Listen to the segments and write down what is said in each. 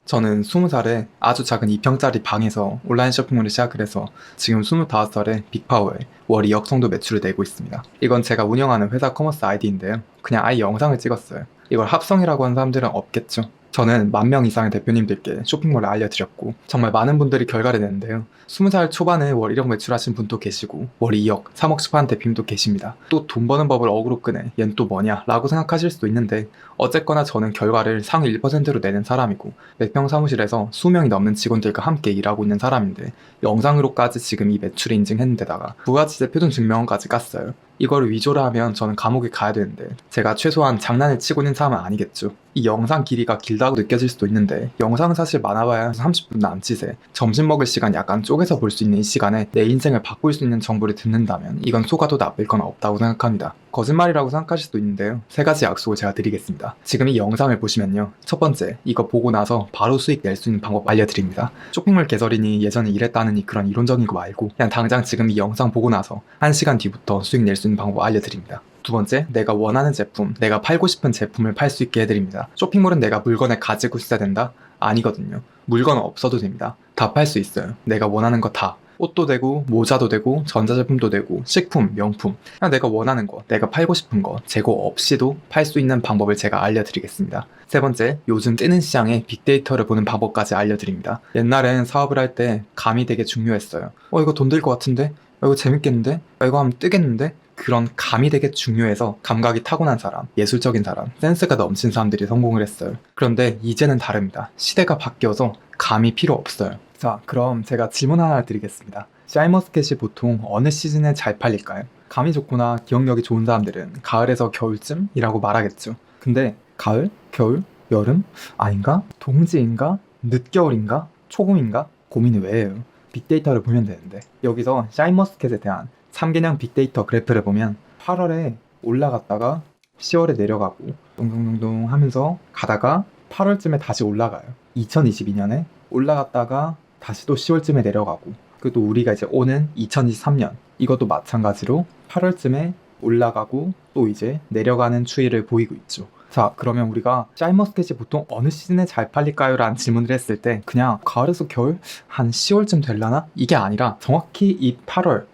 저는 20살에 아주 작은 2평짜리 방에서 온라인 쇼핑몰을 시작을 해서 지금 25살에 빅파워에 월 2억 정도 매출을 내고 있습니다. 이건 제가 운영하는 회사 커머스 아이디인데요. 그냥 아예 영상을 찍었어요. 이걸 합성이라고 하는 사람들은 없겠죠. 저는 10,000명 이상의 대표님들께 쇼핑몰을 알려드렸고 정말 많은 분들이 결과를 냈는데요. 20살 초반에 월 1억 매출하신 분도 계시고 월 2억, 3억씩 파는 대표님도 계십니다. 또 돈 버는 법을 어그로 끄네, 얜 또 뭐냐 라고 생각하실 수도 있는데 어쨌거나 저는 결과를 상위 1%로 내는 사람이고 몇평 사무실에서 수명이 넘는 직원들과 함께 일하고 있는 사람인데 영상으로까지 지금 이 매출을 인증했는데다가 부가지세 표준 증명원까지 깠어요. 이거를 위조를 하면 저는 감옥에 가야 되는데 제가 최소한 장난을 치고 있는 사람은 아니겠죠. 이 영상 길이가 길다고 느껴질 수도 있는데 영상은 사실 많아봐야 30분 남짓에 점심 먹을 시간 약간 쪼개서 볼 수 있는 이 시간에 내 인생을 바꿀 수 있는 정보를 듣는다면 이건 속아도 나쁠 건 없다고 생각합니다. 거짓말이라고 생각하실 수도 있는데요. 3가지 약속을 제가 드리겠습니다. 지금 이 영상을 보시면요. 첫 번째, 이거 보고 나서 바로 수익 낼 수 있는 방법 알려드립니다. 쇼핑몰 개설이니 예전에 이랬다느니 그런 이론적인 거 말고 그냥 당장 지금 이 영상 보고 나서 1시간 뒤부터 수익 낼 수 있는 방법 알려드립니다. 두 번째, 내가 원하는 제품, 내가 팔고 싶은 제품을 팔 수 있게 해드립니다. 쇼핑몰은 내가 물건을 가지고 있어야 된다? 아니거든요. 물건은 없어도 됩니다. 다 팔 수 있어요. 내가 원하는 거 다. 옷도 되고 모자도 되고 전자제품도 되고 식품, 명품, 그냥 내가 원하는 거, 내가 팔고 싶은 거 재고 없이도 팔 수 있는 방법을 제가 알려드리겠습니다. 세 번째, 요즘 뜨는 시장에 빅데이터를 보는 방법까지 알려드립니다. 옛날엔 사업을 할 때 감이 되게 중요했어요. 이거 돈 들 것 같은데? 이거 재밌겠는데? 이거 하면 뜨겠는데? 그런 감이 되게 중요해서 감각이 타고난 사람, 예술적인 사람, 센스가 넘친 사람들이 성공을 했어요. 그런데 이제는 다릅니다. 시대가 바뀌어서 감이 필요 없어요. 자, 그럼 제가 질문 하나 드리겠습니다. 샤인머스켓이 보통 어느 시즌에 잘 팔릴까요? 감이 좋거나 기억력이 좋은 사람들은 가을에서 겨울쯤이라고 말하겠죠. 근데 가을? 겨울? 여름? 아닌가? 동지인가? 늦겨울인가? 초봄인가? 고민이 왜 해요? 빅데이터를 보면 되는데 여기서 샤인머스켓에 대한 3개년 빅데이터 그래프를 보면 8월에 올라갔다가 10월에 내려가고 동동동동 하면서 가다가 8월쯤에 다시 올라가요. 2022년에 올라갔다가 다시 또 10월쯤에 내려가고 그리고 또 우리가 이제 오는 2023년 이것도 마찬가지로 8월쯤에 올라가고 또 이제 내려가는 추이를 보이고 있죠. 자, 그러면 우리가 샤인머스켓이 보통 어느 시즌에 잘 팔릴까요? 라는 질문을 했을 때 그냥 가을에서 겨울? 한 10월쯤 되려나? 이게 아니라 정확히 이 8월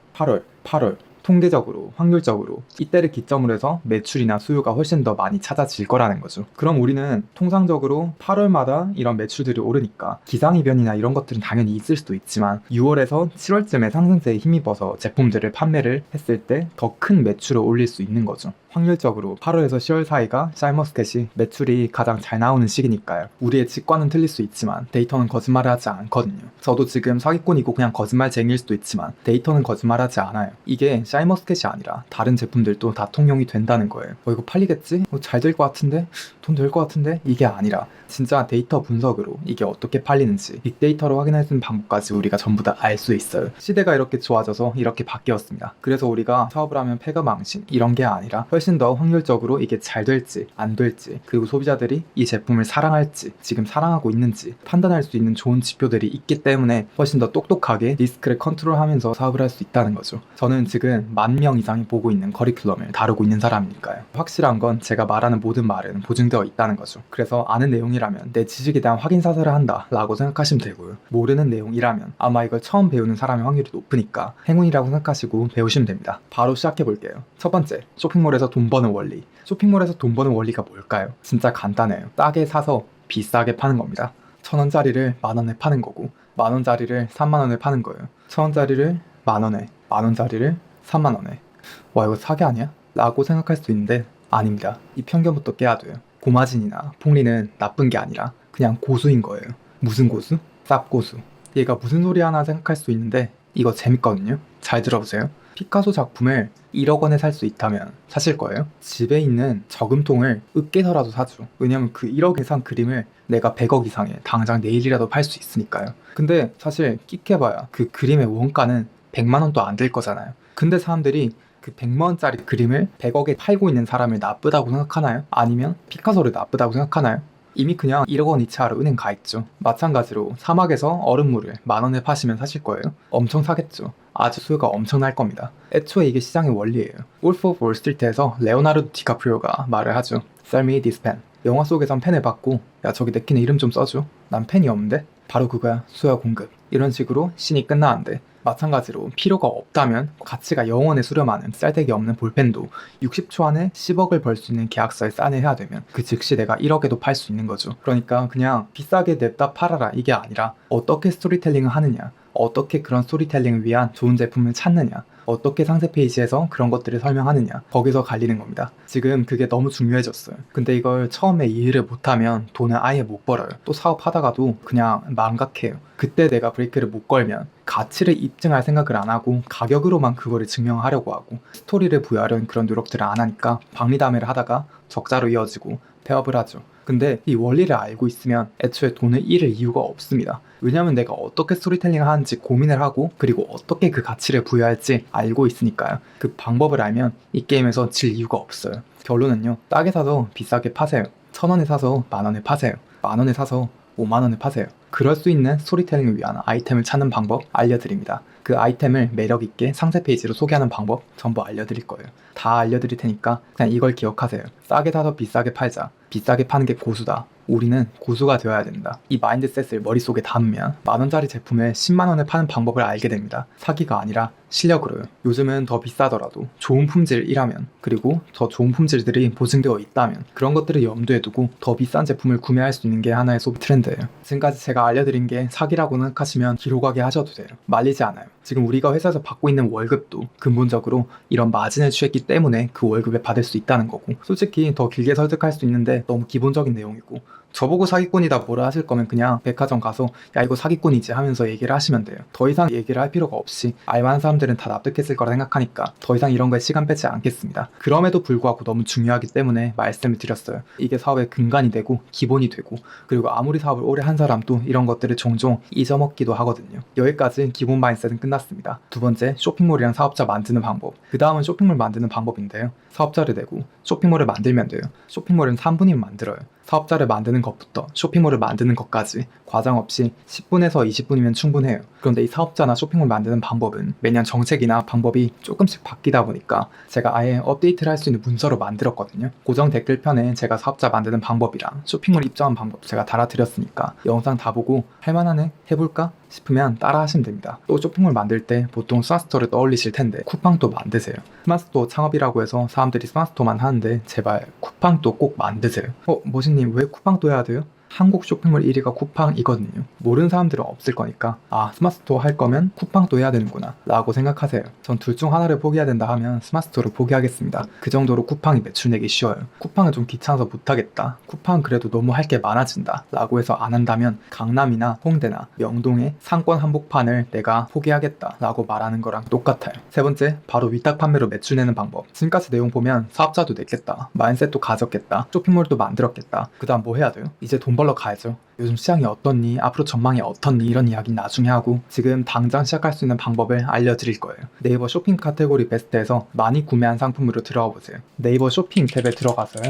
통계적으로, 확률적으로 이때를 기점으로 해서 매출이나 수요가 훨씬 더 많이 찾아질 거라는 거죠. 그럼 우리는 통상적으로 8월마다 이런 매출들이 오르니까 기상이변이나 이런 것들은 당연히 있을 수도 있지만 6월에서 7월쯤에 상승세에 힘입어서 제품들을 판매를 했을 때 더 큰 매출을 올릴 수 있는 거죠. 확률적으로 8월에서 10월 사이가 샤인머스켓이 매출이 가장 잘 나오는 시기니까요. 우리의 직관은 틀릴 수 있지만 데이터는 거짓말을 하지 않거든요. 저도 지금 사기꾼이고 그냥 거짓말쟁이일 수도 있지만 데이터는 거짓말하지 않아요. 이게 샤인머스켓이 아니라 다른 제품들도 다 통용이 된다는 거예요. 이거 팔리겠지? 잘 될 것 같은데? 돈 될 것 같은데? 이게 아니라 진짜 데이터 분석으로 이게 어떻게 팔리는지 빅데이터로 확인할 수 있는 방법까지 우리가 전부 다 알 수 있어요. 시대가 이렇게 좋아져서 이렇게 바뀌었습니다. 그래서 우리가 사업을 하면 패가망신 이런 게 아니라 훨씬 더 확률적으로 이게 잘 될지 안 될지 그리고 소비자들이 이 제품을 사랑할지 지금 사랑하고 있는지 판단할 수 있는 좋은 지표들이 있기 때문에 훨씬 더 똑똑하게 리스크를 컨트롤하면서 사업을 할 수 있다는 거죠. 저는 지금 10,000명 이상이 보고 있는 커리큘럼을 다루고 있는 사람이니까요. 확실한 건 제가 말하는 모든 말은 보증되어 있다는 거죠. 그래서 아는 내용이라면 내 지식에 대한 확인 사살을 한다 라고 생각하시면 되고요. 모르는 내용이라면 아마 이걸 처음 배우는 사람의 확률이 높으니까 행운이라고 생각하시고 배우시면 됩니다. 바로 시작해 볼게요. 첫 번째, 쇼핑몰에서 돈 버는 원리. 쇼핑몰에서 돈 버는 원리가 뭘까요? 진짜 간단해요. 싸게 사서 비싸게 파는 겁니다. 1,000원짜리를 10,000원에 파는 거고 10,000원짜리를 30,000원에 파는 거예요. 1,000원짜리를 10,000원에 10,000원짜리를 30,000원에 와 이거 사기 아니야? 라고 생각할 수 있는데 아닙니다. 이 편견부터 깨야 돼요. 고마진이나 폭리는 나쁜 게 아니라 그냥 고수인 거예요. 무슨 고수? 쌉고수. 얘가 무슨 소리 하나 생각할 수 있는데 이거 재밌거든요. 잘 들어보세요. 피카소 작품을 1억 원에 살 수 있다면 사실 거예요? 집에 있는 저금통을 으깨서라도 사죠. 왜냐면 그 1억 이상 그림을 내가 100억 이상에 당장 내일이라도 팔 수 있으니까요. 근데 사실 끽해봐야 그 그림의 원가는 100만 원도 안 될 거잖아요. 근데 사람들이 그 100만 원짜리 그림을 100억에 팔고 있는 사람을 나쁘다고 생각하나요? 아니면 피카소를 나쁘다고 생각하나요? 이미 그냥 1억 원 이체하러 은행 가 있죠. 마찬가지로 사막에서 얼음물을 10,000원에 파시면 사실 거예요? 엄청 사겠죠. 아주 수요가 엄청날 겁니다. 애초에 이게 시장의 원리예요. 울프 오브 월스트리트에서 레오나르도 디카프리오가 말을 하죠. Sell me this pen. 영화 속에선 펜을 받고 야 저기 내 킨에 이름 좀 써줘. 난 펜이 없는데? 바로 그거야. 수요 공급. 이런 식으로 씬이 끝나는데 마찬가지로 필요가 없다면 가치가 영원에 수렴하는 쌀데기 없는 볼펜도 60초 안에 10억을 벌 수 있는 계약서에 사인해야 되면 그 즉시 내가 1억에도 팔 수 있는 거죠. 그러니까 그냥 비싸게 냅다 팔아라 이게 아니라 어떻게 스토리텔링을 하느냐, 어떻게 그런 스토리텔링을 위한 좋은 제품을 찾느냐, 어떻게 상세 페이지에서 그런 것들을 설명하느냐, 거기서 갈리는 겁니다. 지금 그게 너무 중요해졌어요. 근데 이걸 처음에 이해를 못하면 돈을 아예 못 벌어요. 또 사업하다가도 그냥 망각해요. 그때 내가 브레이크를 못 걸면 가치를 입증할 생각을 안 하고 가격으로만 그거를 증명하려고 하고 스토리를 부여하려는 그런 노력들을 안 하니까 박리담회를 하다가 적자로 이어지고 폐업을 하죠. 근데 이 원리를 알고 있으면 애초에 돈을 잃을 이유가 없습니다. 왜냐면 내가 어떻게 스토리텔링을 하는지 고민을 하고 그리고 어떻게 그 가치를 부여할지 알고 있으니까요. 그 방법을 알면 이 게임에서 질 이유가 없어요. 결론은요. 싸게 사서 비싸게 파세요. 1,000원에 사서 만원에 파세요. 만원에 사서 5만원에 파세요. 그럴 수 있는 스토리텔링을 위한 아이템을 찾는 방법 알려드립니다. 그 아이템을 매력있게 상세 페이지로 소개하는 방법 전부 알려드릴 거예요. 다 알려드릴 테니까 그냥 이걸 기억하세요. 싸게 사서 비싸게 팔자. 비싸게 파는 게 고수다. 우리는 고수가 되어야 된다. 이 마인드셋을 머릿속에 담으면 만원짜리 제품을 10만원에 파는 방법을 알게 됩니다. 사기가 아니라 실력으로요. 요즘은 더 비싸더라도 좋은 품질이라면 그리고 더 좋은 품질들이 보증되어 있다면 그런 것들을 염두에 두고 더 비싼 제품을 구매할 수 있는 게 하나의 소비 트렌드예요. 지금까지 제가 알려드린 게 사기라고 생각하시면 뒤로 가게 하셔도 돼요. 말리지 않아요. 지금 우리가 회사에서 받고 있는 월급도 근본적으로 이런 마진을 취했기 때문에 그 월급을 받을 수 있다는 거고 솔직히 더 길게 설득할 수 있는데 너무 기본적인 내용이고 저보고 사기꾼이다 뭐라 하실 거면 그냥 백화점 가서 야 이거 사기꾼이지 하면서 얘기를 하시면 돼요. 더 이상 얘기를 할 필요가 없이 알만한 사람들은 다 납득했을 거라 생각하니까 더 이상 이런 거에 시간 빼지 않겠습니다. 그럼에도 불구하고 너무 중요하기 때문에 말씀을 드렸어요. 이게 사업의 근간이 되고 기본이 되고 그리고 아무리 사업을 오래 한 사람도 이런 것들을 종종 잊어먹기도 하거든요. 여기까지 기본 마인드셋은 끝났습니다. 두 번째 쇼핑몰이랑 사업자 만드는 방법. 그 다음은 쇼핑몰 만드는 방법인데요. 사업자를 내고 쇼핑몰을 만들면 돼요. 쇼핑몰은 3분이면 만들어요. 사업자를 만드는 것부터 쇼핑몰을 만드는 것까지 과장 없이 10분에서 20분이면 충분해요. 그런데 이 사업자나 쇼핑몰 만드는 방법은 매년 정책이나 방법이 조금씩 바뀌다 보니까 제가 아예 업데이트를 할 수 있는 문서로 만들었거든요. 고정 댓글편에 제가 사업자 만드는 방법이랑 쇼핑몰 입점한 방법 제가 달아드렸으니까 영상 다 보고 할만하네? 해볼까? 싶으면 따라 하시면 됩니다. 또 쇼핑몰 만들 때 보통 스마트스토어를 떠올리실 텐데 쿠팡도 만드세요. 스마트스토어 창업이라고 해서 사람들이 스마트스토어만 하는데 제발 쿠팡도 꼭 만드세요. 모신님 왜 쿠팡도 해야 돼요? 한국 쇼핑몰 1위가 쿠팡이거든요. 모르는 사람들은 없을 거니까 아 스마트스토어 할 거면 쿠팡도 해야 되는구나 라고 생각하세요. 전 둘 중 하나를 포기해야 된다 하면 스마트스토어를 포기하겠습니다. 그 정도로 쿠팡이 매출 내기 쉬워요. 쿠팡은 좀 귀찮아서 못하겠다. 쿠팡은 그래도 너무 할 게 많아진다 라고 해서 안 한다면 강남이나 홍대나 명동의 상권 한복판을 내가 포기하겠다 라고 말하는 거랑 똑같아요. 세 번째, 바로 위탁 판매로 매출 내는 방법. 지금까지 내용 보면 사업자도 냈겠다, 마인셋도 가졌겠다, 쇼핑몰도 만들었겠다. 그 다음 뭐 해야 돼요? 이제 돈 벌러 가야죠. 요즘 시장이 어떻니? 앞으로 전망이 어떻니? 이런 이야기 나중에 하고 지금 당장 시작할 수 있는 방법을 알려드릴 거예요. 네이버 쇼핑 카테고리 베스트에서 많이 구매한 상품으로 들어가 보세요. 네이버 쇼핑 탭에 들어가서요.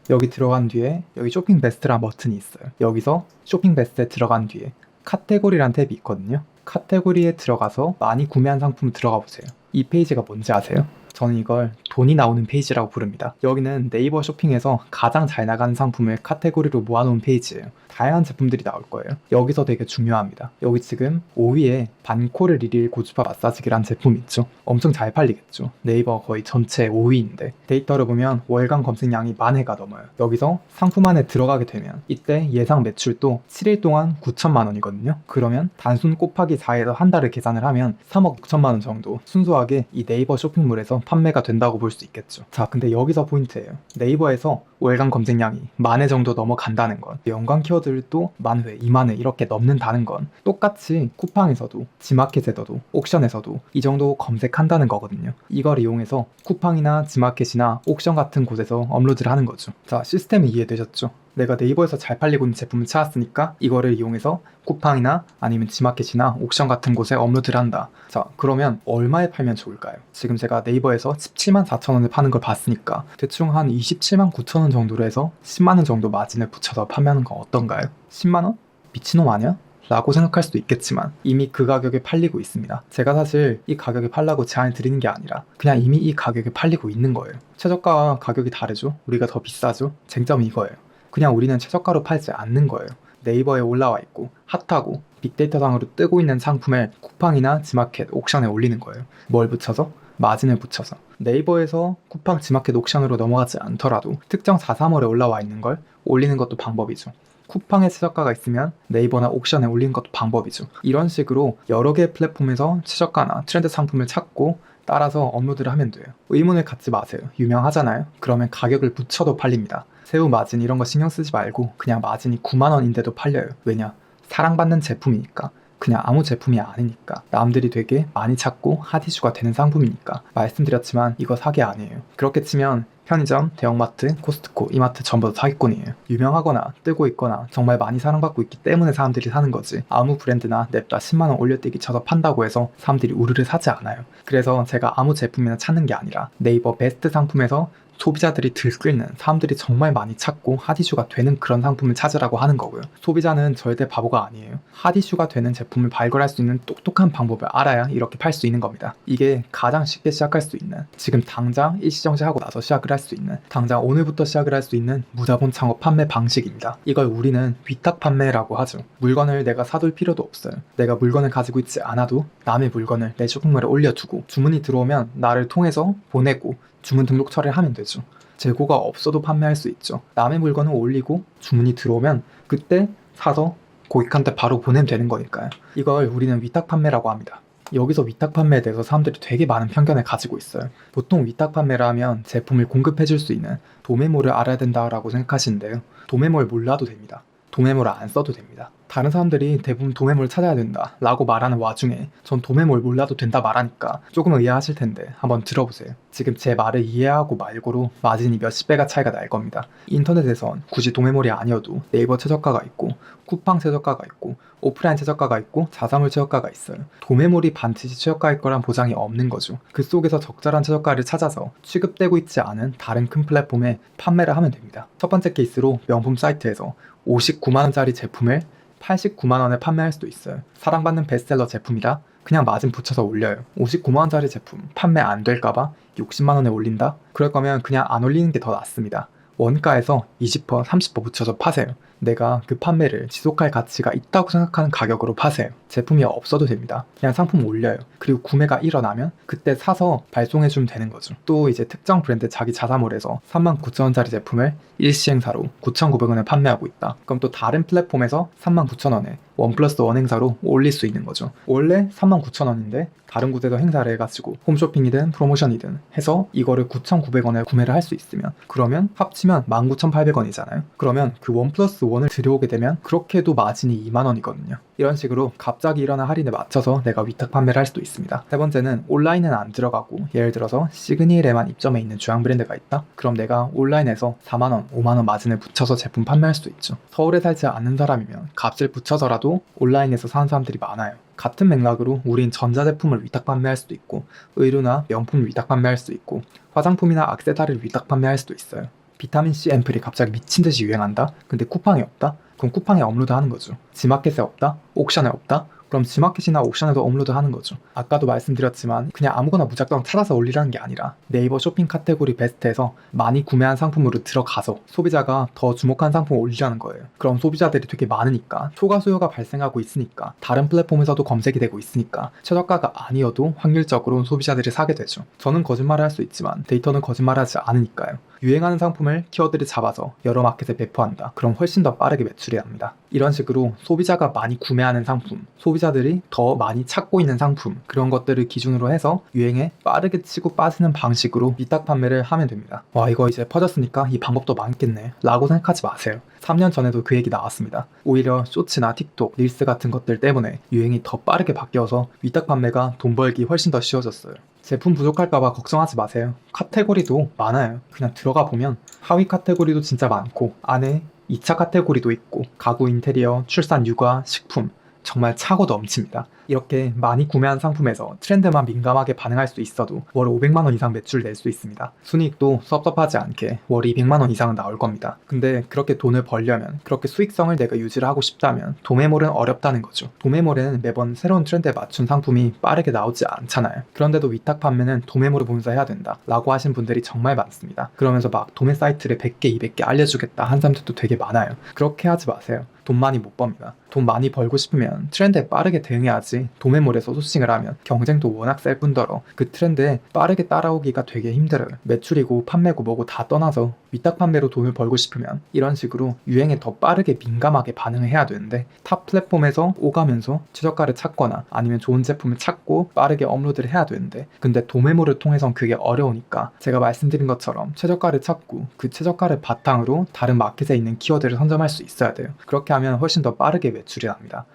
여기 들어간 뒤에 여기 쇼핑 베스트란 버튼이 있어요. 여기서 쇼핑 베스트에 들어간 뒤에 카테고리란 탭이 있거든요. 카테고리에 들어가서 많이 구매한 상품을 들어가 보세요. 이 페이지가 뭔지 아세요? 저는 이걸 돈이 나오는 페이지라고 부릅니다. 여기는 네이버 쇼핑에서 가장 잘 나가는 상품을 카테고리로 모아놓은 페이지예요. 다양한 제품들이 나올 거예요. 여기서 되게 중요합니다. 여기 지금 5위에 반코르 리릴 고주파 마사지기란 제품 있죠. 엄청 잘 팔리겠죠. 네이버 거의 전체 5위인데 데이터를 보면 월간 검색량이 10,000회가 넘어요. 여기서 상품 안에 들어가게 되면 이때 예상 매출도 7일 동안 9천만 원이거든요. 그러면 단순 곱하기 4에서 한 달을 계산을 하면 3억 6천만 원 정도 순수하게 이 네이버 쇼핑몰에서 판매가 된다고 볼 수 있겠죠. 자, 근데 여기서 포인트예요. 네이버에서 월간 검색량이 10,000회 정도 넘어간다는 건 연관 키워드도 10,000회, 20,000회 이렇게 넘는다는 건 똑같이 쿠팡에서도 지마켓에서도 옥션에서도 이 정도 검색한다는 거거든요. 이걸 이용해서 쿠팡이나 지마켓이나 옥션 같은 곳에서 업로드를 하는 거죠. 자, 시스템이 이해되셨죠? 내가 네이버에서 잘 팔리고 있는 제품을 찾았으니까 이거를 이용해서 쿠팡이나 아니면 지마켓이나 옥션 같은 곳에 업로드를 한다. 자, 그러면 얼마에 팔면 좋을까요? 지금 제가 네이버에서 17만 4천 원에 파는 걸 봤으니까 대충 한 27만 9천 원 정도로 해서 10만 원 정도 마진을 붙여서 판매하는 건 어떤가요? 10만 원? 미친놈 아니야? 라고 생각할 수도 있겠지만 이미 그 가격에 팔리고 있습니다. 제가 사실 이 가격에 팔라고 제안을 드리는 게 아니라 그냥 이미 이 가격에 팔리고 있는 거예요. 최저가와 가격이 다르죠? 우리가 더 비싸죠? 쟁점은 이거예요. 그냥 우리는 최저가로 팔지 않는 거예요. 네이버에 올라와 있고 핫하고 빅데이터상으로 뜨고 있는 상품을 쿠팡이나 지마켓, 옥션에 올리는 거예요. 뭘 붙여서? 마진을 붙여서. 네이버에서 쿠팡, 지마켓, 옥션으로 넘어가지 않더라도 특정 4,3월에 올라와 있는 걸 올리는 것도 방법이죠. 쿠팡에 최저가가 있으면 네이버나 옥션에 올리는 것도 방법이죠. 이런 식으로 여러 개의 플랫폼에서 최저가나 트렌드 상품을 찾고 따라서 업로드를 하면 돼요. 의문을 갖지 마세요. 유명하잖아요. 그러면 가격을 붙여도 팔립니다. 새우 마진 이런 거 신경 쓰지 말고 그냥 마진이 9만원인데도 팔려요. 왜냐? 사랑받는 제품이니까. 그냥 아무 제품이 아니니까. 남들이 되게 많이 찾고 핫이슈가 되는 상품이니까. 말씀드렸지만 이거 사기 아니에요. 그렇게 치면 편의점, 대형마트, 코스트코, 이마트 전부 다 사기꾼이에요. 유명하거나 뜨고 있거나 정말 많이 사랑받고 있기 때문에 사람들이 사는 거지. 아무 브랜드나 냅다 10만원 올려뛰기 쳐서 판다고 해서 사람들이 우르르 사지 않아요. 그래서 제가 아무 제품이나 찾는 게 아니라 네이버 베스트 상품에서 소비자들이 들끓는, 사람들이 정말 많이 찾고 핫이슈가 되는 그런 상품을 찾으라고 하는 거고요. 소비자는 절대 바보가 아니에요. 핫이슈가 되는 제품을 발굴할 수 있는 똑똑한 방법을 알아야 이렇게 팔 수 있는 겁니다. 이게 가장 쉽게 시작할 수 있는, 지금 당장 일시정지하고 나서 시작을 할 수 있는, 당장 오늘부터 시작을 할 수 있는 무자본 창업 판매 방식입니다. 이걸 우리는 위탁 판매라고 하죠. 물건을 내가 사둘 필요도 없어요. 내가 물건을 가지고 있지 않아도 남의 물건을 내 쇼핑몰에 올려두고 주문이 들어오면 나를 통해서 보내고 주문 등록 처리를 하면 되죠. 재고가 없어도 판매할 수 있죠. 남의 물건을 올리고 주문이 들어오면 그때 사서 고객한테 바로 보내면 되는 거니까요. 이걸 우리는 위탁 판매라고 합니다. 여기서 위탁 판매에 대해서 사람들이 되게 많은 편견을 가지고 있어요. 보통 위탁 판매를 하면 제품을 공급해줄 수 있는 도매몰을 알아야 된다라고 생각하시는데요. 도매몰 몰라도 됩니다. 도매몰을 안 써도 됩니다. 다른 사람들이 대부분 도매몰 찾아야 된다 라고 말하는 와중에 전 도매몰 몰라도 된다 말하니까 조금 의아하실 텐데 한번 들어보세요. 지금 제 말을 이해하고 말고로 마진이 몇십 배가 차이가 날 겁니다. 인터넷에선 굳이 도매몰이 아니어도 네이버 최저가가 있고 쿠팡 최저가가 있고 오프라인 최저가가 있고 자사몰 최저가가 있어요. 도매몰이 반드시 최저가일 거란 보장이 없는 거죠. 그 속에서 적절한 최저가를 찾아서 취급되고 있지 않은 다른 큰 플랫폼에 판매를 하면 됩니다. 첫 번째 케이스로 명품 사이트에서 59만원짜리 제품을 89만원에 판매할 수도 있어요. 사랑받는 베스트셀러 제품이라 그냥 마진 붙여서 올려요. 59만원짜리 제품 판매 안 될까봐 60만원에 올린다? 그럴 거면 그냥 안 올리는 게 더 낫습니다. 원가에서 20%, 30% 붙여서 파세요. 내가 그 판매를 지속할 가치가 있다고 생각하는 가격으로 파세요. 제품이 없어도 됩니다. 그냥 상품 올려요. 그리고 구매가 일어나면 그때 사서 발송해주면 되는 거죠. 또 이제 특정 브랜드 자기 자사몰에서 39,000원짜리 제품을 일시행사로 9,900원에 판매하고 있다. 그럼 또 다른 플랫폼에서 39,000원에 1+1 행사로 올릴 수 있는 거죠. 원래 39,000원인데 다른 곳에서 행사를 해가지고 홈쇼핑이든 프로모션이든 해서 이거를 9,900원에 구매를 할 수 있으면, 그러면 합치면 19,800원이잖아요. 그러면 그 1+1을 들여오게 되면 그렇게도 마진이 2만원이거든요. 이런 식으로 갑자기 일어난 할인에 맞춰서 내가 위탁 판매를 할 수도 있습니다. 세 번째는 온라인은 안 들어가고 예를 들어서 시그니엘에만 입점해 있는 주황 브랜드가 있다? 그럼 내가 온라인에서 4만원, 5만원 마진을 붙여서 제품 판매할 수도 있죠. 서울에 살지 않는 사람이면 값을 붙여서라도 온라인에서 사는 사람들이 많아요. 같은 맥락으로 우린 전자제품을 위탁 판매할 수도 있고 의류나 명품을 위탁 판매할 수도 있고 화장품이나 액세서리를 위탁 판매할 수도 있어요. 비타민C 앰플이 갑자기 미친듯이 유행한다? 근데 쿠팡에 없다? 그럼 쿠팡에 업로드 하는 거죠. 지마켓에 없다? 옥션에 없다? 그럼 지마켓이나 옥션에도 업로드 하는 거죠. 아까도 말씀드렸지만 그냥 아무거나 무작정 찾아서 올리라는 게 아니라 네이버 쇼핑 카테고리 베스트에서 많이 구매한 상품으로 들어가서 소비자가 더 주목한 상품을 올리라는 거예요. 그럼 소비자들이 되게 많으니까 초과 수요가 발생하고 있으니까 다른 플랫폼에서도 검색이 되고 있으니까 최저가가 아니어도 확률적으로 소비자들이 사게 되죠. 저는 거짓말을 할 수 있지만 데이터는 거짓말하지 않으니까요. 유행하는 상품을 키워드를 잡아서 여러 마켓에 배포한다. 그럼 훨씬 더 빠르게 매출이 납니다. 이런 식으로 소비자가 많이 구매하는 상품, 소비자들이 더 많이 찾고 있는 상품, 그런 것들을 기준으로 해서 유행에 빠르게 치고 빠지는 방식으로 위탁 판매를 하면 됩니다. 와, 이거 이제 퍼졌으니까 이 방법도 많겠네 라고 생각하지 마세요. 3년 전에도 그 얘기 나왔습니다. 오히려 쇼츠나 틱톡, 릴스 같은 것들 때문에 유행이 더 빠르게 바뀌어서 위탁 판매가 돈 벌기 훨씬 더 쉬워졌어요. 제품 부족할까봐 걱정하지 마세요. 카테고리도 많아요. 그냥 들어가 보면 하위 카테고리도 진짜 많고 안에 2차 카테고리도 있고 가구 인테리어, 출산 육아, 식품 정말 차고 넘칩니다. 이렇게 많이 구매한 상품에서 트렌드만 민감하게 반응할 수 있어도 월 500만 원 이상 매출을 낼 수 있습니다. 순이익도 섭섭하지 않게 월 200만 원 이상은 나올 겁니다. 근데 그렇게 돈을 벌려면, 그렇게 수익성을 내가 유지를 하고 싶다면 도매몰은 어렵다는 거죠. 도매몰에는 매번 새로운 트렌드에 맞춘 상품이 빠르게 나오지 않잖아요. 그런데도 위탁 판매는 도매몰을 보면서 해야 된다 라고 하신 분들이 정말 많습니다. 그러면서 막 도매 사이트를 100개, 200개 알려주겠다 한 사람들도 되게 많아요. 그렇게 하지 마세요. 돈 많이 못 법니다. 돈 많이 벌고 싶으면 트렌드에 빠르게 대응해야지 도매몰에서 소싱을 하면 경쟁도 워낙 셀 뿐더러 그 트렌드에 빠르게 따라오기가 되게 힘들어요. 매출이고 판매고 뭐고 다 떠나서 위탁 판매로 돈을 벌고 싶으면 이런 식으로 유행에 더 빠르게 민감하게 반응을 해야 되는데, 탑 플랫폼에서 오가면서 최저가를 찾거나 아니면 좋은 제품을 찾고 빠르게 업로드를 해야 되는데, 근데 도매몰을 통해선 그게 어려우니까 제가 말씀드린 것처럼 최저가를 찾고 그 최저가를 바탕으로 다른 마켓에 있는 키워드를 선점할 수 있어야 돼요. 그렇게 하면 훨씬 더 빠르게 매출이 납니다.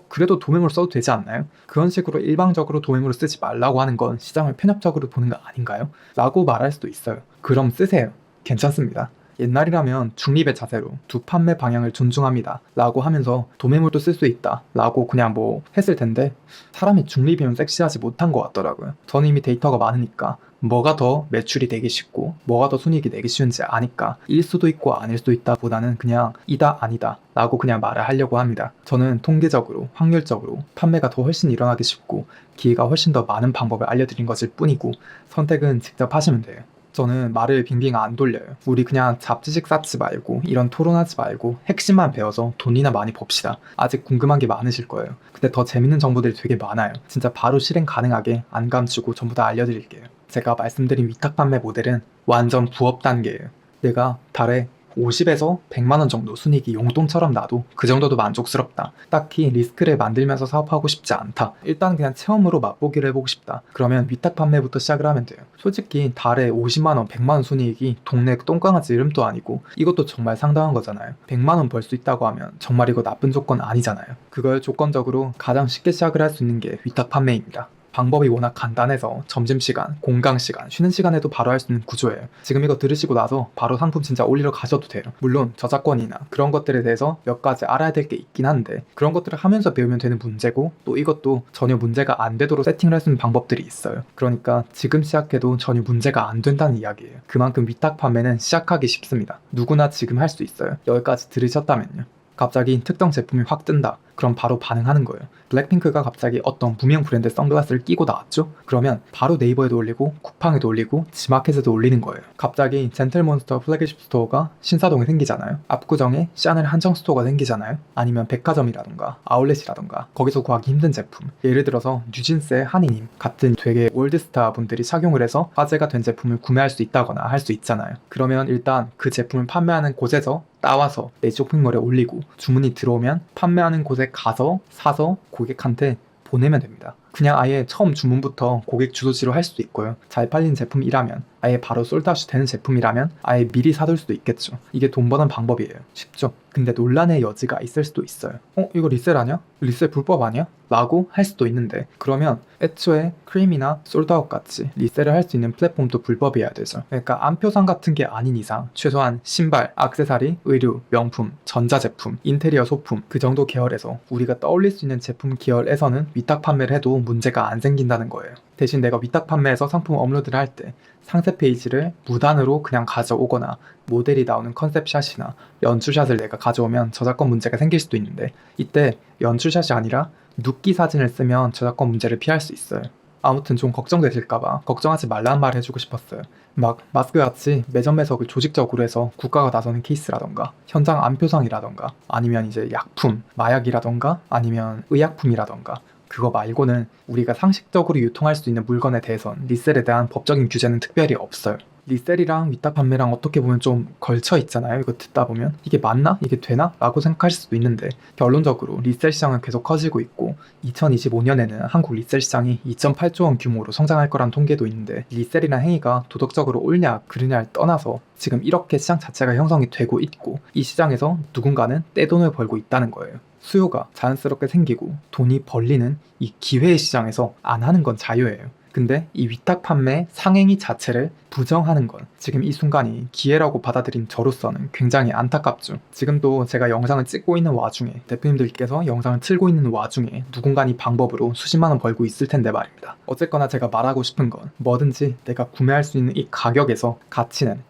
그래도 도매물 써도 되지 않나요? 그런 식으로 일방적으로 도매물을 쓰지 말라고 하는 건 시장을 편협적으로 보는 거 아닌가요? 라고 말할 수도 있어요. 그럼 쓰세요. 괜찮습니다. 옛날이라면 중립의 자세로 두 판매 방향을 존중합니다 라고 하면서 도매물도 쓸 수 있다 라고 그냥 뭐 했을 텐데, 사람이 중립이면 섹시하지 못한 것 같더라고요. 저는 이미 데이터가 많으니까 뭐가 더 매출이 되기 쉽고 뭐가 더 순이익이 내기 쉬운지 아니까 일 수도 있고 아닐 수도 있다 보다는 그냥 이다 아니다 라고 그냥 말을 하려고 합니다. 저는 통계적으로 확률적으로 판매가 더 훨씬 일어나기 쉽고 기회가 훨씬 더 많은 방법을 알려드린 것일 뿐이고, 선택은 직접 하시면 돼요. 저는 말을 빙빙 안 돌려요. 우리 그냥 잡지식 쌓지 말고 이런 토론하지 말고 핵심만 배워서 돈이나 많이 법시다. 아직 궁금한 게 많으실 거예요. 근데 더 재밌는 정보들이 되게 많아요. 진짜 바로 실행 가능하게 안 감추고 전부 다 알려드릴게요. 제가 말씀드린 위탁 판매 모델은 완전 부업 단계예요. 내가 달에 50에서 100만 원 정도 순이익이 용돈처럼 나도 그 정도도 만족스럽다. 딱히 리스크를 만들면서 사업하고 싶지 않다. 일단 그냥 체험으로 맛보기를 해보고 싶다. 그러면 위탁 판매부터 시작을 하면 돼요. 솔직히 달에 50만 원, 100만 원 순이익이 동네 똥강아지 이름도 아니고 이것도 정말 상당한 거잖아요. 100만 원 벌 수 있다고 하면 정말 이거 나쁜 조건 아니잖아요. 그걸 조건적으로 가장 쉽게 시작을 할 수 있는 게 위탁 판매입니다. 방법이 워낙 간단해서 점심시간, 공강시간, 쉬는 시간에도 바로 할 수 있는 구조예요. 지금 이거 들으시고 나서 바로 상품 진짜 올리러 가셔도 돼요. 물론 저작권이나 그런 것들에 대해서 몇 가지 알아야 될 게 있긴 한데, 그런 것들을 하면서 배우면 되는 문제고, 또 이것도 전혀 문제가 안 되도록 세팅을 할 수 있는 방법들이 있어요. 그러니까 지금 시작해도 전혀 문제가 안 된다는 이야기예요. 그만큼 위탁 판매는 시작하기 쉽습니다. 누구나 지금 할 수 있어요. 여기까지 들으셨다면요. 갑자기 특정 제품이 확 뜬다. 그럼 바로 반응하는 거예요. 블랙핑크가 갑자기 어떤 무명 브랜드 선글라스를 끼고 나왔죠? 그러면 바로 네이버에도 올리고 쿠팡에도 올리고 지마켓에도 올리는 거예요. 갑자기 젠틀몬스터 플래그십 스토어가 신사동에 생기잖아요. 압구정에 샤넬 한정 스토어가 생기잖아요. 아니면 백화점이라던가 아울렛이라던가 거기서 구하기 힘든 제품, 예를 들어서 뉴진스의 한이님 같은 되게 올드스타 분들이 착용을 해서 화제가 된 제품을 구매할 수 있다거나 할 수 있잖아요. 그러면 일단 그 제품을 판매하는 곳에서 따와서 내 쇼핑몰에 올리고 주문이 들어오면 판매하는 곳에 가서 사서 고객한테 보내면 됩니다. 그냥 아예 처음 주문부터 고객 주소지로 할 수도 있고요. 잘 팔린 제품이라면, 아예 바로 솔드아웃이 되는 제품이라면 아예 미리 사둘 수도 있겠죠. 이게 돈 버는 방법이에요. 쉽죠? 근데 논란의 여지가 있을 수도 있어요. 이거 리셀 아니야? 리셀 불법 아니야? 라고 할 수도 있는데, 그러면 애초에 크림이나 솔드아웃 같이 리셀을 할 수 있는 플랫폼도 불법이어야 되죠. 그러니까 안표상 같은 게 아닌 이상 최소한 신발, 액세서리, 의류, 명품, 전자제품, 인테리어 소품 그 정도 계열에서 우리가 떠올릴 수 있는 제품 계열에서는 위탁 판매를 해도 문제가 안 생긴다는 거예요. 대신 내가 위탁 판매에서 상품 업로드를 할 때 상세 페이지를 무단으로 그냥 가져오거나 모델이 나오는 컨셉샷이나 연출샷을 내가 가져오면 저작권 문제가 생길 수도 있는데, 이때 연출샷이 아니라 눕기 사진을 쓰면 저작권 문제를 피할 수 있어요. 아무튼 좀 걱정되실까봐 걱정하지 말라는 말을 해주고 싶었어요. 막 마스크같이 매점 매석을 조직적으로 해서 국가가 나서는 케이스라던가 현장 안표상이라던가 아니면 이제 약품, 마약이라던가 아니면 의약품이라던가 그거 말고는 우리가 상식적으로 유통할 수 있는 물건에 대해선 리셀에 대한 법적인 규제는 특별히 없어요. 리셀이랑 위탁 판매랑 어떻게 보면 좀 걸쳐 있잖아요. 이거 듣다 보면 이게 맞나? 이게 되나? 라고 생각하실 수도 있는데, 결론적으로 리셀 시장은 계속 커지고 있고 2025년에는 한국 리셀 시장이 2.8조 원 규모로 성장할 거란 통계도 있는데, 리셀이란 행위가 도덕적으로 옳냐 그르냐를 떠나서 지금 이렇게 시장 자체가 형성이 되고 있고, 이 시장에서 누군가는 떼돈을 벌고 있다는 거예요. 수요가 자연스럽게 생기고 돈이 벌리는 이 기회의 시장에서 안 하는 건 자유예요. 근데 이 위탁 판매 상행위 자체를 부정하는 건 지금 이 순간이 기회라고 받아들인 저로서는 굉장히 안타깝죠. 지금도 제가 영상을 찍고 있는 와중에 대표님들께서 영상을 틀고 있는 와중에 누군가 이 방법으로 수십만 원 벌고 있을 텐데 말입니다. 어쨌거나 제가 말하고 싶은 건 뭐든지 내가 구매할 수 있는 이 가격에서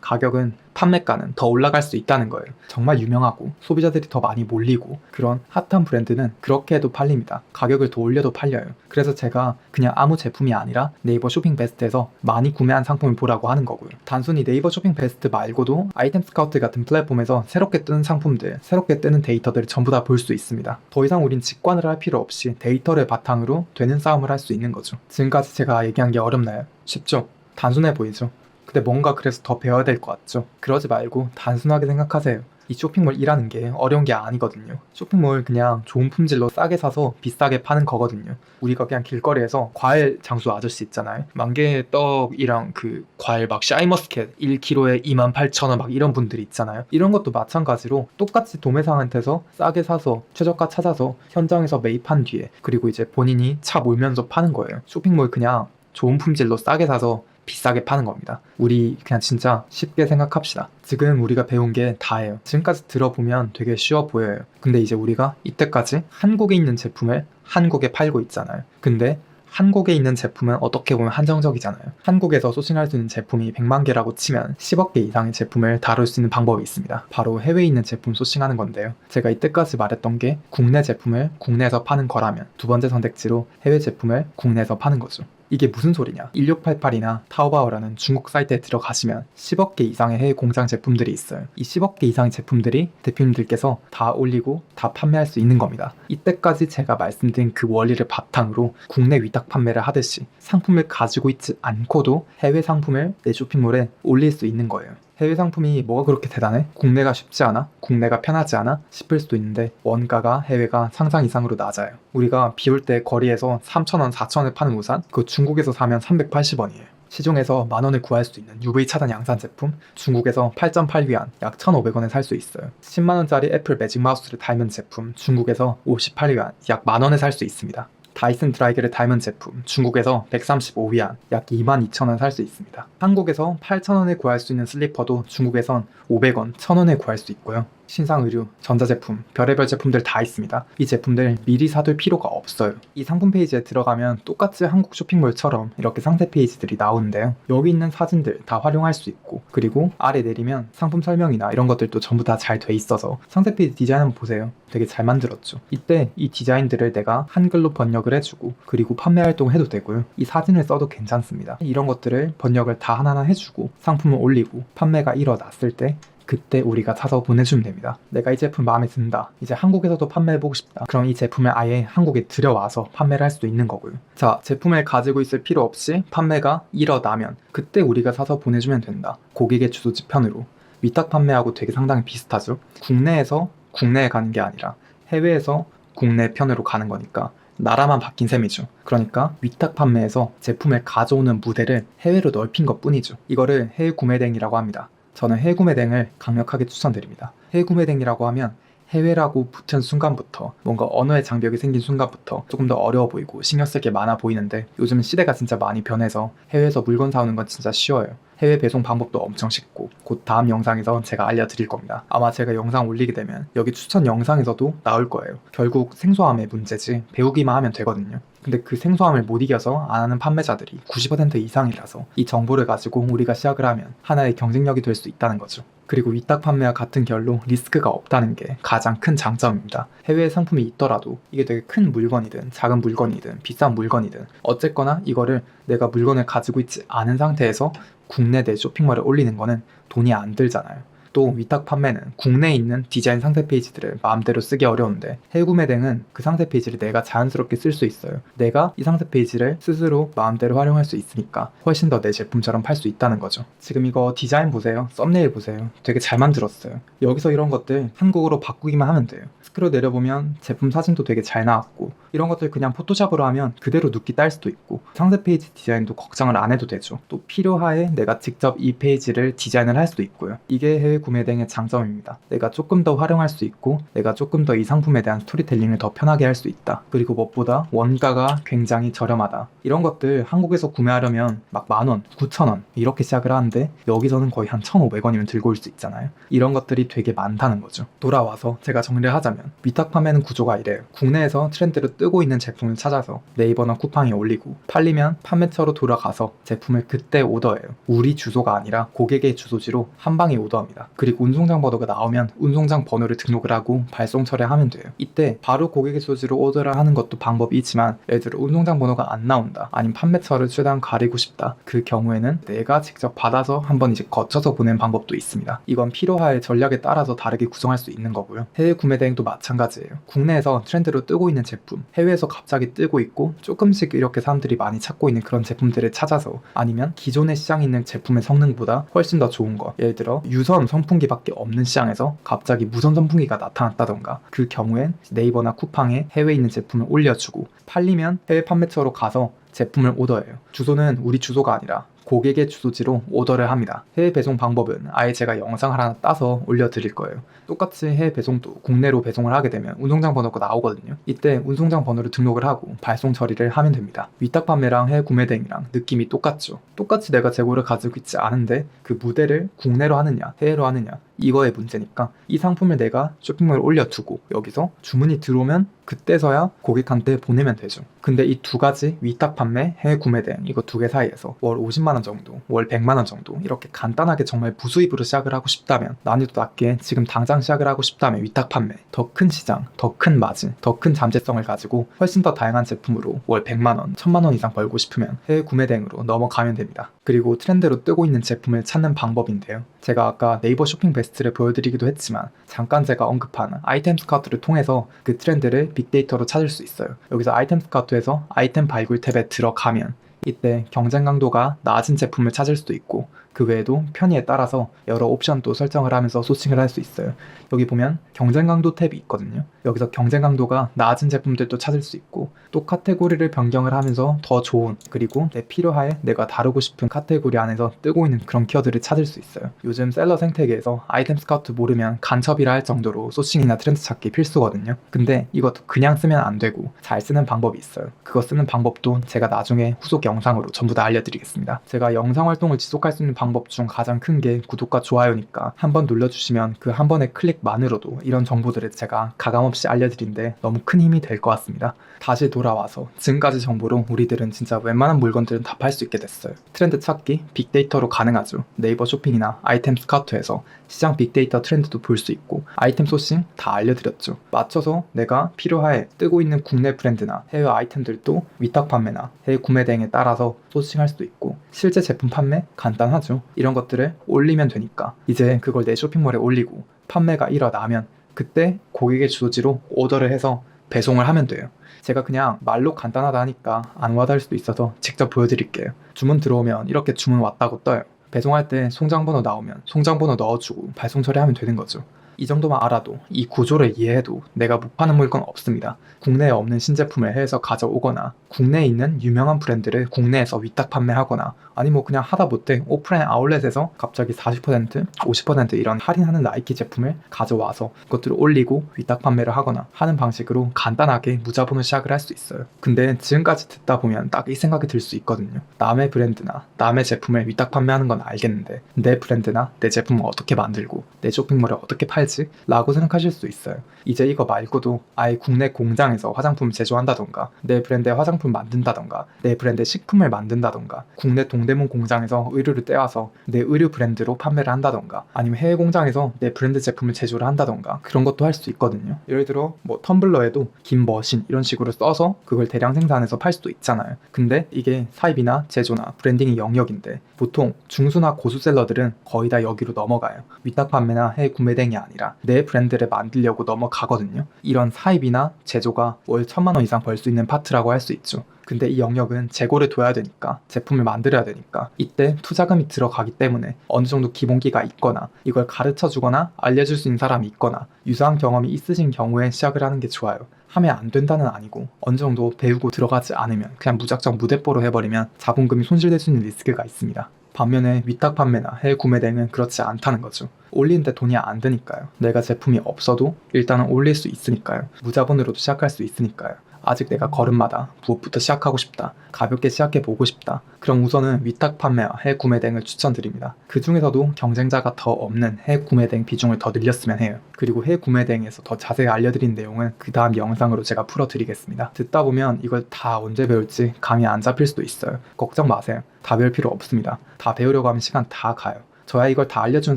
가격은 판매가는 더 올라갈 수 있다는 거예요. 정말 유명하고 소비자들이 더 많이 몰리고 그런 핫한 브랜드는 그렇게 해도 팔립니다. 가격을 더 올려도 팔려요. 그래서 제가 그냥 아무 제품이 아니라 네이버 쇼핑 베스트에서 많이 구매한 상품을 보라고 하는 거고요. 단순히 네이버 쇼핑 베스트 말고도 아이템 스카우트 같은 플랫폼에서 새롭게 뜨는 상품들, 새롭게 뜨는 데이터들을 전부 다 볼 수 있습니다. 더 이상 우린 직관을 할 필요 없이 데이터를 바탕으로 되는 싸움을 할 수 있는 거죠. 지금까지 제가 얘기한 게 어렵나요? 쉽죠? 단순해 보이죠? 근데 뭔가 그래서 더 배워야 될 것 같죠? 그러지 말고 단순하게 생각하세요. 이 쇼핑몰 일하는 게 어려운 게 아니거든요. 쇼핑몰 그냥 좋은 품질로 싸게 사서 비싸게 파는 거거든요. 우리가 그냥 길거리에서 과일 장수 아저씨 있잖아요. 만개의 떡이랑 그 과일 막 샤인머스켓 1kg에 28,000원 막 이런 분들이 있잖아요. 이런 것도 마찬가지로 똑같이 도매상한테서 싸게 사서 최저가 찾아서 현장에서 매입한 뒤에 그리고 이제 본인이 차 몰면서 파는 거예요. 쇼핑몰 그냥 좋은 품질로 싸게 사서 비싸게 파는 겁니다. 우리 그냥 진짜 쉽게 생각합시다. 지금 우리가 배운 게 다예요. 지금까지 들어보면 되게 쉬워 보여요. 근데 이제 우리가 이때까지 한국에 있는 제품을 한국에 팔고 있잖아요. 근데 한국에 있는 제품은 어떻게 보면 한정적이잖아요. 한국에서 소싱할 수 있는 제품이 100만 개라고 치면 10억 개 이상의 제품을 다룰 수 있는 방법이 있습니다. 바로 해외에 있는 제품 소싱하는 건데요. 제가 이때까지 말했던 게 국내 제품을 국내에서 파는 거라면 두 번째 선택지로 해외 제품을 국내에서 파는 거죠. 이게 무슨 소리냐? 1688이나 타오바오라는 중국 사이트에 들어가시면 10억 개 이상의 해외 공장 제품들이 있어요. 이 10억 개 이상의 제품들이 대표님들께서 다 올리고 다 판매할 수 있는 겁니다. 이때까지 제가 말씀드린 그 원리를 바탕으로 국내 위탁 판매를 하듯이 상품을 가지고 있지 않고도 해외 상품을 내 쇼핑몰에 올릴 수 있는 거예요. 해외 상품이 뭐가 그렇게 대단해? 국내가 쉽지 않아? 국내가 편하지 않아? 싶을 수도 있는데 원가가 해외가 상상 이상으로 낮아요. 우리가 비 올 때 거리에서 3,000원, 4,000원에 파는 우산 그거 중국에서 사면 380원이에요. 시중에서 만원에 구할 수 있는 UV 차단 양산 제품 중국에서 8.8위안 약 1,500원에 살 수 있어요. 10만원짜리 애플 매직 마우스를 닮은 제품 중국에서 58위안 약 만원에 살 수 있습니다. 다이슨 드라이기를 닮은 제품 중국에서 135위안 약 22,000원 살 수 있습니다. 한국에서 8,000원에 구할 수 있는 슬리퍼도 중국에선 500원, 1,000원에 구할 수 있고요. 신상 의류, 전자제품, 별의별 제품들 다 있습니다. 이 제품들 미리 사둘 필요가 없어요. 이 상품 페이지에 들어가면 똑같이 한국 쇼핑몰처럼 이렇게 상세 페이지들이 나오는데요. 여기 있는 사진들 다 활용할 수 있고 그리고 아래 내리면 상품 설명이나 이런 것들도 전부 다 잘 돼 있어서 상세 페이지 디자인 한번 보세요. 되게 잘 만들었죠. 이때 이 디자인들을 내가 한글로 번역을 해주고 그리고 판매 활동을 해도 되고요. 이 사진을 써도 괜찮습니다. 이런 것들을 번역을 다 하나하나 해주고 상품을 올리고 판매가 일어났을 때 그때 우리가 사서 보내주면 됩니다. 내가 이 제품 마음에 든다. 이제 한국에서도 판매해보고 싶다. 그럼 이 제품을 아예 한국에 들여와서 판매를 할 수도 있는 거고요. 자, 제품을 가지고 있을 필요 없이 판매가 일어나면 그때 우리가 사서 보내주면 된다. 고객의 주소지 편으로. 위탁 판매하고 되게 상당히 비슷하죠. 국내에서 국내에 가는 게 아니라 해외에서 국내 편으로 가는 거니까 나라만 바뀐 셈이죠. 그러니까 위탁 판매에서 제품을 가져오는 무대를 해외로 넓힌 것 뿐이죠. 이거를 해외 구매 대행이라고 합니다. 저는 해외 구매 대행을 강력하게 추천드립니다. 해외 구매 대행이라고 하면 해외라고 붙은 순간부터 뭔가 언어의 장벽이 생긴 순간부터 조금 더 어려워 보이고 신경 쓸 게 많아 보이는데 요즘 시대가 진짜 많이 변해서 해외에서 물건 사오는 건 진짜 쉬워요. 해외 배송 방법도 엄청 쉽고 곧 다음 영상에서 제가 알려드릴 겁니다. 아마 제가 영상 올리게 되면 여기 추천 영상에서도 나올 거예요. 결국 생소함의 문제지 배우기만 하면 되거든요. 근데 그 생소함을 못 이겨서 안 하는 판매자들이 90% 이상이라서 이 정보를 가지고 우리가 시작을 하면 하나의 경쟁력이 될 수 있다는 거죠. 그리고 위탁 판매와 같은 결로 리스크가 없다는 게 가장 큰 장점입니다. 해외에 상품이 있더라도 이게 되게 큰 물건이든 작은 물건이든 비싼 물건이든 어쨌거나 이거를 내가 물건을 가지고 있지 않은 상태에서 국내 내 쇼핑몰에 올리는 거는 돈이 안 들잖아요. 또 위탁 판매는 국내에 있는 디자인 상세 페이지들을 마음대로 쓰기 어려운데 해외 구매 대행은 그 상세 페이지를 내가 자연스럽게 쓸 수 있어요. 내가 이 상세 페이지를 스스로 마음대로 활용할 수 있으니까 훨씬 더 내 제품처럼 팔 수 있다는 거죠. 지금 이거 디자인 보세요. 썸네일 보세요. 되게 잘 만들었어요. 여기서 이런 것들 한국어로 바꾸기만 하면 돼요. 스크롤 내려보면 제품 사진도 되게 잘 나왔고 이런 것들 그냥 포토샵으로 하면 그대로 눕기 딸 수도 있고 상세 페이지 디자인도 걱정을 안 해도 되죠. 또 필요하에 내가 직접 이 페이지를 디자인을 할 수도 있고요. 이게 해외 구매 대행의 장점입니다. 내가 조금 더 활용할 수 있고 내가 조금 더 이 상품에 대한 스토리텔링을 더 편하게 할 수 있다. 그리고 무엇보다 원가가 굉장히 저렴하다. 이런 것들 한국에서 구매하려면 막 10,000원, 9,000원 이렇게 시작을 하는데 여기서는 거의 한 1,500원이면 들고 올 수 있잖아요. 이런 것들이 되게 많다는 거죠. 돌아와서 제가 정리를 하자면 위탁 판매는 구조가 이래요. 국내에서 트렌드로 뜨고 있는 제품을 찾아서 네이버나 쿠팡에 올리고 팔리면 판매처로 돌아가서 제품을 그때 오더해요. 우리 주소가 아니라 고객의 주소지로 한 방에 오더합니다. 그리고 운송장 번호가 나오면 운송장 번호를 등록을 하고 발송 처리하면 돼요. 이때 바로 고객의 주소지로 오더를 하는 것도 방법이 있지만 예를 들어 운송장 번호가 안 나온다, 아니면 판매처를 최대한 가리고 싶다, 그 경우에는 내가 직접 받아서 한번 이제 거쳐서 보낸 방법도 있습니다. 이건 필요할 전략에 따라서 다르게 구성할 수 있는 거고요. 해외 구매 대행도 마찬가지예요. 국내에서 트렌드로 뜨고 있는 제품, 해외에서 갑자기 뜨고 있고 조금씩 이렇게 사람들이 많이 찾고 있는 그런 제품들을 찾아서, 아니면 기존의 시장에 있는 제품의 성능보다 훨씬 더 좋은 거, 예를 들어 유선 선풍기밖에 없는 시장에서 갑자기 무선 선풍기가 나타났다던가, 그 경우엔 네이버나 쿠팡에 해외에 있는 제품을 올려주고 팔리면 해외 판매처로 가서 제품을 오더해요. 주소는 우리 주소가 아니라 고객의 주소지로 오더를 합니다. 해외 배송 방법은 아예 제가 영상을 하나 따서 올려드릴 거예요. 똑같이 해외 배송도 국내로 배송을 하게 되면 운송장 번호가 나오거든요. 이때 운송장 번호를 등록을 하고 발송 처리를 하면 됩니다. 위탁 판매랑 해외 구매 대행이랑 느낌이 똑같죠. 똑같이 내가 재고를 가지고 있지 않은데 그 무대를 국내로 하느냐 해외로 하느냐 이거의 문제니까 이 상품을 내가 쇼핑몰에 올려두고 여기서 주문이 들어오면 그때서야 고객한테 보내면 되죠. 근데 이 두 가지 위탁 판매, 해외 구매 대행 이거 두 개 사이에서 월 50만원 정도, 월 100만원 정도 이렇게 간단하게 정말 부수입으로 시작을 하고 싶다면, 난이도 낮게 지금 당장 시작을 하고 싶다면 위탁 판매, 더 큰 시장, 더 큰 마진, 더 큰 잠재성을 가지고 훨씬 더 다양한 제품으로 월 100만원, 1000만원 이상 벌고 싶으면 해외 구매 대행으로 넘어가면 됩니다. 그리고 트렌드로 뜨고 있는 제품을 찾는 방법인데요. 제가 아까 네이버 쇼핑 베스트를 보여드리기도 했지만 잠깐 제가 언급한 아이템 스카우트를 통해서 그 트렌드를 빅데이터로 찾을 수 있어요. 여기서 아이템 스카우트에서 아이템 발굴 탭에 들어가면 이때 경쟁 강도가 낮은 제품을 찾을 수도 있고 그 외에도 편의에 따라서 여러 옵션도 설정을 하면서 소싱을 할 수 있어요. 여기 보면 경쟁 강도 탭이 있거든요. 여기서 경쟁 강도가 낮은 제품들도 찾을 수 있고 또 카테고리를 변경을 하면서 더 좋은, 그리고 내 필요하에 내가 다루고 싶은 카테고리 안에서 뜨고 있는 그런 키워드를 찾을 수 있어요. 요즘 셀러 생태계에서 아이템 스카우트 모르면 간첩이라 할 정도로 소싱이나 트렌드 찾기 필수거든요. 근데 이것도 그냥 쓰면 안 되고 잘 쓰는 방법이 있어요. 그거 쓰는 방법도 제가 나중에 후속 영상으로 전부 다 알려드리겠습니다. 제가 영상 활동을 지속할 수 있는 방법 중 가장 큰 게 구독과 좋아요니까 한번 눌러주시면 그 한 번의 클릭만으로도 이런 정보들을 제가 가감없이 알려드린데 너무 큰 힘이 될 것 같습니다. 다시 돌아와서 지금까지 정보로 우리들은 진짜 웬만한 물건들은 다 팔 수 있게 됐어요. 트렌드 찾기 빅데이터로 가능하죠. 네이버 쇼핑이나 아이템 스카우트에서 시장 빅데이터 트렌드도 볼 수 있고 아이템 소싱 다 알려드렸죠. 맞춰서 내가 필요하에 뜨고 있는 국내 브랜드나 해외 아이템들도 위탁 판매나 해외 구매 대행에 따라서 소싱할 수도 있고 실제 제품 판매 간단하죠. 이런 것들을 올리면 되니까 이제 그걸 내 쇼핑몰에 올리고 판매가 일어나면 그때 고객의 주소지로 오더를 해서 배송을 하면 돼요. 제가 그냥 말로 간단하다 하니까 안 와닿을 수도 있어서 직접 보여드릴게요. 주문 들어오면 이렇게 주문 왔다고 떠요. 배송할 때 송장번호 나오면 송장번호 넣어주고 발송 처리하면 되는 거죠. 이 정도만 알아도, 이 구조를 이해해도 내가 못 파는 물건 없습니다. 국내에 없는 신제품을 해외에서 가져오거나 국내에 있는 유명한 브랜드를 국내에서 위탁 판매하거나 아니 뭐 그냥 하다 못해 오프라인 아울렛에서 갑자기 40%, 50% 이런 할인하는 나이키 제품을 가져와서 그것들을 올리고 위탁 판매를 하거나 하는 방식으로 간단하게 무자본으로 시작을 할 수 있어요. 근데 지금까지 듣다 보면 딱 이 생각이 들 수 있거든요. 남의 브랜드나 남의 제품을 위탁 판매하는 건 알겠는데 내 브랜드나 내 제품을 어떻게 만들고 내 쇼핑몰에 어떻게 팔지? 라고 생각하실 수 있어요. 이제 이거 말고도 아예 국내 공장에서 화장품을 제조한다던가 내 브랜드의 화장품 만든다던가 내 브랜드의 식품을 만든다던가 국내 동대문 공장에서 의류를 떼와서 내 의류 브랜드로 판매를 한다던가 아니면 해외 공장에서 내 브랜드 제품을 제조를 한다던가 그런 것도 할 수 있거든요. 예를 들어 뭐 텀블러에도 김머신 이런 식으로 써서 그걸 대량 생산해서 팔 수도 있잖아요. 근데 이게 사입이나 제조나 브랜딩의 영역인데 보통 중수나 고수 셀러들은 거의 다 여기로 넘어가요. 위탁 판매나 해외 구매 대행이 아니라. 아니라 내 브랜드를 만들려고 넘어가거든요. 이런 사입이나 제조가 월 1,000만 원 이상 벌 수 있는 파트라고 할 수 있죠. 근데 이 영역은 재고를 둬야 되니까, 제품을 만들어야 되니까 이때 투자금이 들어가기 때문에 어느 정도 기본기가 있거나 이걸 가르쳐 주거나 알려줄 수 있는 사람이 있거나 유사한 경험이 있으신 경우에 시작을 하는 게 좋아요. 하면 안 된다는 아니고 어느 정도 배우고 들어가지 않으면 그냥 무작정 무대뽀로 해버리면 자본금이 손실될 수 있는 리스크가 있습니다. 반면에 위탁 판매나 해외 구매 등은 그렇지 않다는 거죠. 올리는데 돈이 안 드니까요. 내가 제품이 없어도 일단은 올릴 수 있으니까요. 무자본으로도 시작할 수 있으니까요. 아직 내가 걸음마다 부업부터 시작하고 싶다, 가볍게 시작해보고 싶다, 그럼 우선은 위탁 판매와 해외 구매 등을 추천드립니다. 그 중에서도 경쟁자가 더 없는 해외 구매 등 비중을 더 늘렸으면 해요. 그리고 해외 구매 등에서 더 자세히 알려드린 내용은 그 다음 영상으로 제가 풀어드리겠습니다. 듣다 보면 이걸 다 언제 배울지 감이 안 잡힐 수도 있어요. 걱정 마세요. 다 배울 필요 없습니다. 다 배우려고 하면 시간 다 가요. 저야 이걸 다 알려준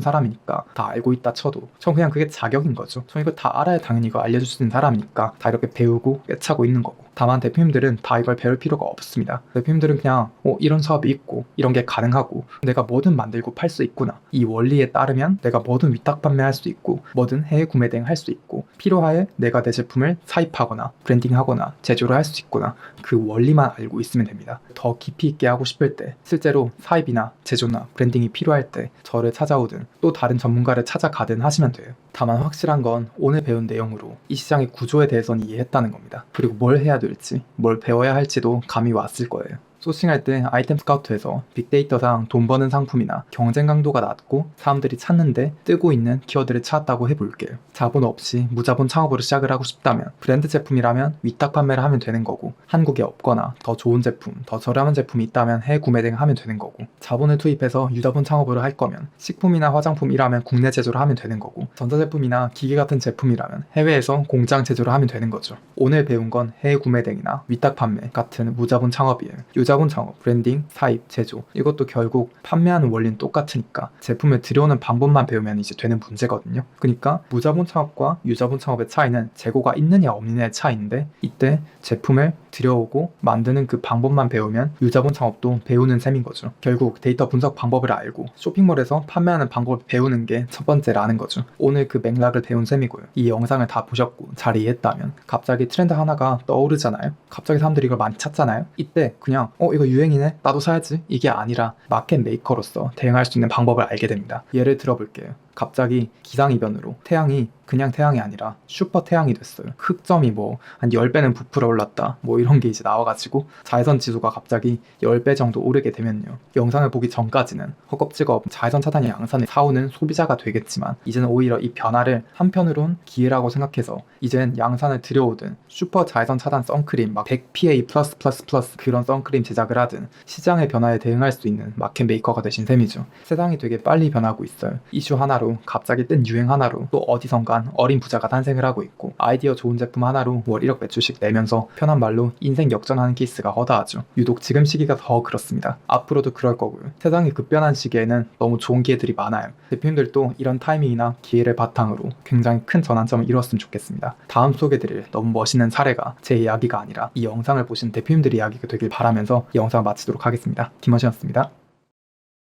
사람이니까 다 알고 있다 쳐도 전 그냥 그게 자격인 거죠. 전 이걸 다 알아야 당연히 이거 알려줄 수 있는 사람이니까 다 이렇게 배우고 꿰차고 있는 거고. 다만 대표님들은 다 이걸 배울 필요가 없습니다. 대표님들은 그냥 이런 사업이 있고 이런 게 가능하고 내가 뭐든 만들고 팔 수 있구나, 이 원리에 따르면 내가 뭐든 위탁 판매할 수 있고 뭐든 해외 구매 등 할 수 있고 필요하에 내가 내 제품을 사입하거나 브랜딩하거나 제조를 할 수 있구나, 그 원리만 알고 있으면 됩니다. 더 깊이 있게 하고 싶을 때, 실제로 사입이나 제조나 브랜딩이 필요할 때 저를 찾아오든 또 다른 전문가를 찾아가든 하시면 돼요. 다만 확실한 건 오늘 배운 내용으로 이 시장의 구조에 대해서는 이해했다는 겁니다. 그리고 뭘 해야 될지, 뭘 배워야 할지도 감이 왔을 거예요. 소싱할 때 아이템 스카우트에서 빅데이터상 돈 버는 상품이나 경쟁 강도가 낮고 사람들이 찾는데 뜨고 있는 키워드를 찾았다고 해볼게요. 자본 없이 무자본 창업으로 시작을 하고 싶다면 브랜드 제품이라면 위탁 판매를 하면 되는 거고, 한국에 없거나 더 좋은 제품, 더 저렴한 제품이 있다면 해외 구매 등 하면 되는 거고, 자본을 투입해서 유자본 창업으로 할 거면 식품이나 화장품이라면 국내 제조를 하면 되는 거고, 전자제품이나 기계 같은 제품이라면 해외에서 공장 제조를 하면 되는 거죠. 오늘 배운 건 해외 구매 등이나 위탁 판매 같은 무자본 창업이에요. 유자본 창업, 브랜딩, 사입, 제조, 이것도 결국 판매하는 원리는 똑같으니까 제품을 들여오는 방법만 배우면 이제 되는 문제거든요. 그러니까 무자본 창업과 유자본 창업의 차이는 재고가 있느냐 없느냐의 차이인데, 이때 제품을 들여오고 만드는 그 방법만 배우면 유자본 창업도 배우는 셈인 거죠. 결국 데이터 분석 방법을 알고 쇼핑몰에서 판매하는 방법을 배우는 게 첫 번째라는 거죠. 오늘 그 맥락을 배운 셈이고요. 이 영상을 다 보셨고 잘 이해했다면 갑자기 트렌드 하나가 떠오르잖아요. 갑자기 사람들이 이걸 많이 찾잖아요. 이때 그냥 이거 유행이네, 나도 사야지, 이게 아니라 마켓 메이커로서 대응할 수 있는 방법을 알게 됩니다. 예를 들어볼게요. 갑자기 기상이변으로 태양이 그냥 태양이 아니라 슈퍼 태양이 됐어요. 흑점이 한 10배는 부풀어 올랐다, 이런 게 이제 나와가지고 자외선 지수가 갑자기 10배 정도 오르게 되면요, 영상을 보기 전까지는 허겁지겁 자외선 차단 양산을 사오는 소비자가 되겠지만, 이제는 오히려 이 변화를 한편으론 기회라고 생각해서 이젠 양산을 들여오든 슈퍼 자외선 차단 선크림 100PA+++ 그런 선크림 제작을 하든 시장의 변화에 대응할 수 있는 마켓 메이커가 되신 셈이죠. 세상이 되게 빨리 변하고 있어요. 이슈 하나로, 갑자기 뜬 유행 하나로 또 어디선간 어린 부자가 탄생을 하고 있고, 아이디어 좋은 제품 하나로 월 1억 매출씩 내면서 편한 말로 인생 역전하는 케이스가 허다하죠. 유독 지금 시기가 더 그렇습니다. 앞으로도 그럴 거고요. 세상이 급변한 시기에는 너무 좋은 기회들이 많아요. 대표님들도 이런 타이밍이나 기회를 바탕으로 굉장히 큰 전환점을 이뤘으면 좋겠습니다. 다음 소개드릴 너무 멋있는 사례가 제 이야기가 아니라 이 영상을 보신 대표님들의 이야기가 되길 바라면서 이 영상을 마치도록 하겠습니다. 김원신이었습니다.